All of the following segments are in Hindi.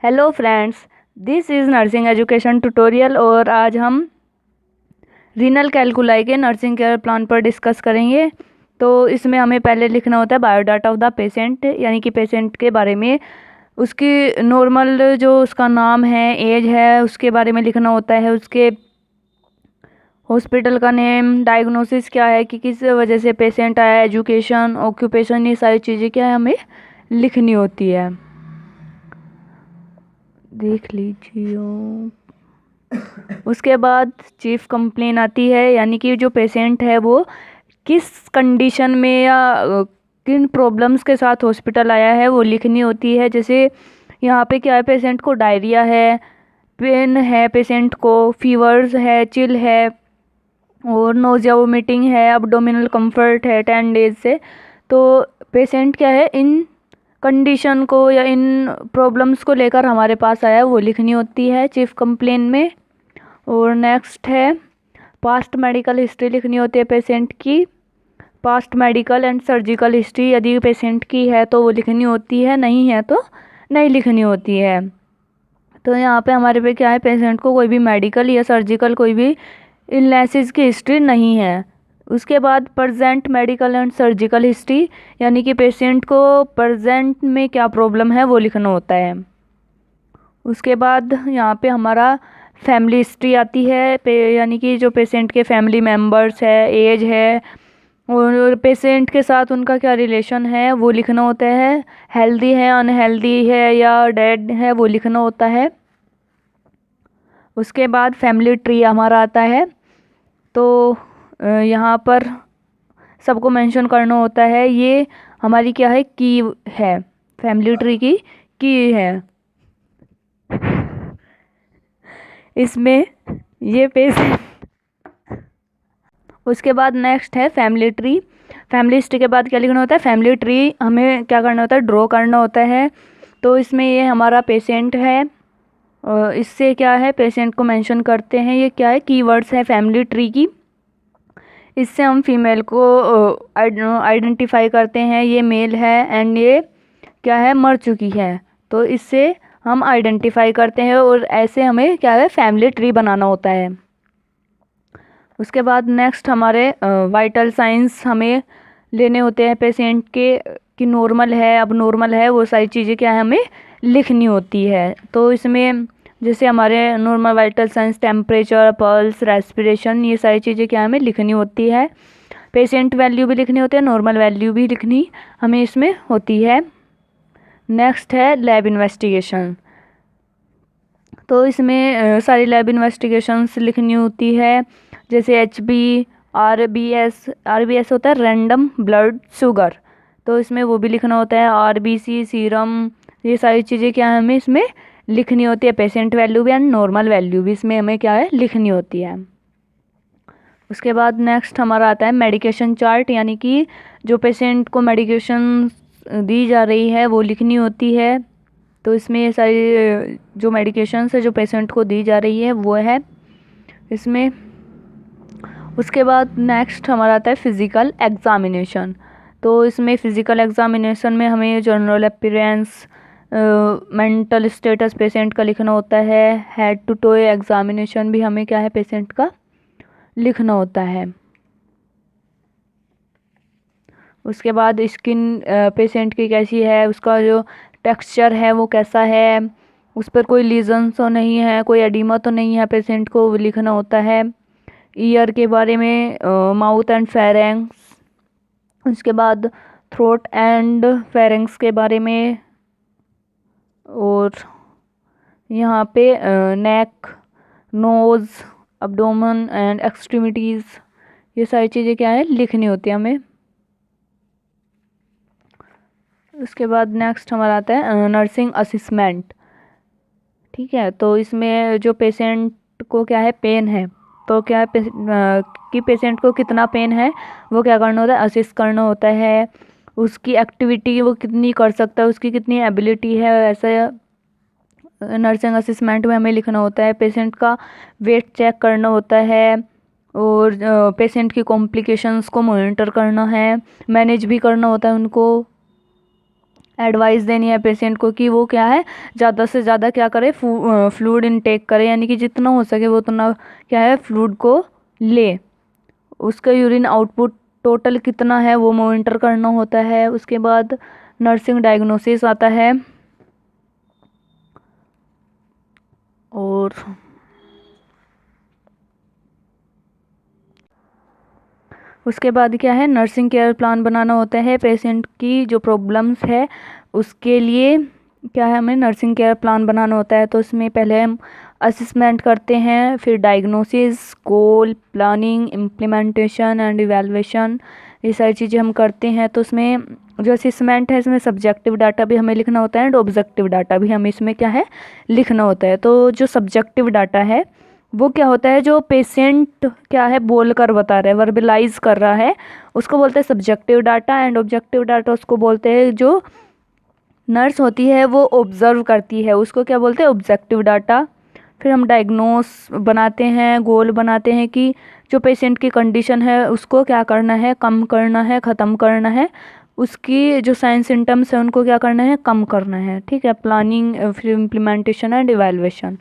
Hello friends, this is nursing education tutorial और आज हम रीनल कैलकुलाई के नर्सिंग केयर प्लान पर डिस्कस करेंगे। तो इसमें हमें पहले लिखना होता है बायोडाटा ऑफ द पेशेंट, यानी कि पेशेंट के बारे में, उसकी नॉर्मल जो उसका नाम है, एज है, उसके बारे में लिखना होता है, उसके हॉस्पिटल का नेम, डायग्नोसिस क्या है कि किस वजह से पेशेंट आया, एजुकेशन, ऑक्यूपेशन, ये सारी चीज़ें क्या है हमें लिखनी होती है। देख लीजिए। उसके बाद चीफ कंप्लेन आती है, यानी कि जो पेशेंट है वो किस कंडीशन में या किन प्रॉब्लम्स के साथ हॉस्पिटल आया है वो लिखनी होती है। जैसे यहाँ पे क्या है, पेशेंट को डायरिया है, पेन है, पेशेंट को फीवर्स है, चिल है और नोजिया वोमिटिंग है, अब्डोमिनल कंफर्ट है 10 डेज से। तो पेशेंट क्या है, इन कंडीशन को या इन प्रॉब्लम्स को लेकर हमारे पास आया है वो लिखनी होती है चीफ कंप्लेन में। और नेक्स्ट है पास्ट मेडिकल हिस्ट्री लिखनी होती है पेशेंट की। Past medical and surgical history यदि पेशेंट की है तो वो लिखनी होती है, नहीं है तो नहीं लिखनी होती है। तो यहाँ पे हमारे पे क्या है, पेशेंट को कोई भी मेडिकल या सर्जिकल कोई भी इलनेसिस की हिस्ट्री नहीं है। उसके बाद present medical and surgical history, यानी कि पेशेंट को प्रेजेंट में क्या प्रॉब्लम है वो लिखना होता है। उसके बाद यहाँ पे हमारा फैमिली हिस्ट्री आती है, यानी कि जो पेशेंट के फैमिली मेम्बर्स है, एज है और पेशेंट के साथ उनका क्या रिलेशन है वो लिखना होता है। हेल्दी है, अनहेल्दी है या डेड है वो लिखना होता है। उसके बाद फैमिली ट्री हमारा आता है, तो यहाँ पर सबको मेंशन करना होता है। ये हमारी क्या है, की है, फैमिली ट्री की है। इसमें ये पेशेंट। उसके बाद नेक्स्ट है फैमिली ट्री। फैमिली हिस्ट्री के बाद क्या लिखना होता है, फैमिली ट्री हमें क्या करना होता है, ड्रॉ करना होता है। तो इसमें ये हमारा पेशेंट है, इससे क्या है पेशेंट को मेंशन करते हैं। ये क्या है, कीवर्ड्स है फैमिली ट्री की। इससे हम फीमेल को आइडेंटिफाई करते हैं, ये मेल है एंड ये क्या है, मर चुकी है। तो इससे हम आइडेंटिफाई करते हैं और ऐसे हमें क्या है फैमिली ट्री बनाना होता है। उसके बाद नेक्स्ट हमारे वाइटल साइंस हमें लेने होते हैं पेशेंट के, कि नॉर्मल है, अब नॉर्मल है, वो सारी चीज़ें क्या है हमें लिखनी होती है। तो इसमें जैसे हमारे normal vital science, temperature, pulse, respiration, ये सारी चीज़ें क्या हमें लिखनी होती है। पेशेंट वैल्यू भी लिखनी होती है, नॉर्मल वैल्यू भी लिखनी हमें इसमें होती है। नेक्स्ट है लैब इन्वेस्टिगेशन। तो इसमें सारी लैब इन्वेस्टिगेशंस लिखनी होती है। जैसे HB, RBS होता है रैंडम ब्लड शुगर, तो इसमें वो भी लिखना होता है। RBC, सीरम, ये सारी चीज़ें क्या है हमें इसमें लिखनी होती है। पेशेंट वैल्यू भी एंड नॉर्मल वैल्यू भी इसमें हमें क्या है लिखनी होती है। उसके बाद नेक्स्ट हमारा आता है मेडिकेशन चार्ट, यानी कि जो पेशेंट को मेडिकेशन दी जा रही है वो लिखनी होती है। तो इसमें ये सारी जो मेडिकेशंस है जो पेशेंट को दी जा रही है वो है इसमें। उसके बाद नेक्स्ट हमारा आता है फिज़िकल एग्ज़ामिनेशन। तो इसमें फ़िज़िकल एग्ज़ामिनेशन में हमें general appearance, mental status patient का लिखना होता है। हेड टू टो एग्ज़ामिनेशन भी हमें क्या है पेशेंट का लिखना होता है। उसके बाद स्किन पेशेंट की कैसी है, उसका जो टेक्सचर है वो कैसा है, उस पर कोई लीजन तो नहीं है, कोई एडिमा तो नहीं है, पेशेंट को वो लिखना होता है। ईयर के बारे में, माउथ एंड फेरेंक्स। उसके बाद थ्रोट एंड फेरेंक्स के बारे में, और यहाँ पे नेक, नोज़, अब्डोमन एंड एक्सट्रीमिटीज़, ये सारी चीज़ें क्या है लिखनी होती है हमें। उसके बाद नेक्स्ट हमारा आता है नर्सिंग असिस्मेंट। ठीक है, तो इसमें जो पेशेंट को क्या है पेन है, तो क्या है कि पेशेंट को कितना पेन है वो क्या करना होता है, असिस्ट करना होता है। उसकी एक्टिविटी वो कितनी कर सकता है, उसकी कितनी एबिलिटी है, ऐसा नर्सिंग असिस्मेंट में हमें लिखना होता है। पेशेंट का वेट चेक करना होता है और पेशेंट की कॉम्प्लिकेशंस को मॉनिटर करना है, मैनेज भी करना होता है उनको। एडवाइस देनी है पेशेंट को कि वो क्या है, ज़्यादा से ज़्यादा क्या करे, फ्लूइड इनटेक करे, यानी कि जितना हो सके वो उतना क्या है फ्लूइड को ले। उसका यूरिन आउटपुट टोटल कितना है वो मॉनिटर करना होता है। उसके बाद नर्सिंग डायग्नोसिस आता है, और उसके बाद क्या है, नर्सिंग केयर प्लान बनाना होता है। पेशेंट की जो प्रॉब्लम्स है उसके लिए क्या है, हमें नर्सिंग केयर प्लान बनाना होता है। तो उसमें पहले हम असेसमेंट करते हैं, फिर diagnosis, goal, planning, implementation and evaluation, ये सारी चीज़ें हम करते हैं। तो उसमें जो असेसमेंट है इसमें सब्जेक्टिव डाटा भी हमें लिखना होता है एंड ऑब्जेक्टिव डाटा भी हमें इसमें क्या है लिखना होता है। तो जो सब्जेक्टिव डाटा है वो क्या होता है, जो पेशेंट क्या है बोल कर बता रहा है, वर्बलाइज कर रहा है, उसको बोलते हैं subjective data. And objective data उसको बोलते हैं जो नर्स होती है वो ऑब्जर्व करती है, उसको क्या बोलते हैं ऑब्जेक्टिव डाटा। फिर हम डायग्नोस बनाते हैं, गोल बनाते हैं कि जो पेशेंट की कंडीशन है उसको क्या करना है, कम करना है, ख़त्म करना है, उसकी जो साइन सिम्टम्स है उनको क्या करना है, कम करना है। ठीक है, प्लानिंग, फिर इम्प्लीमेंटेशन एंड इवैल्यूएशन।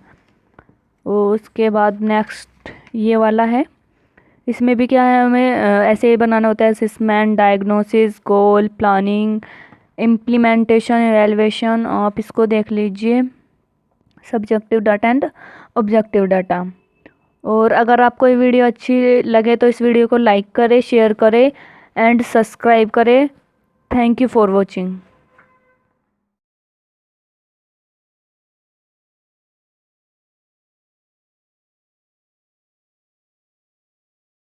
उसके बाद नेक्स्ट ये वाला है, इसमें भी क्या है हमें ऐसे ही बनाना होता है, असेसमेंट, डायग्नोसिस, गोल, प्लानिंग, इम्प्लीमेंटेशन, इवैल्यूएशन। आप इसको देख लीजिए, subjective data and objective data. और अगर आपको ये वीडियो अच्छी लगे तो इस वीडियो को लाइक करें, शेयर करें एंड सब्सक्राइब करें। Thank you for watching.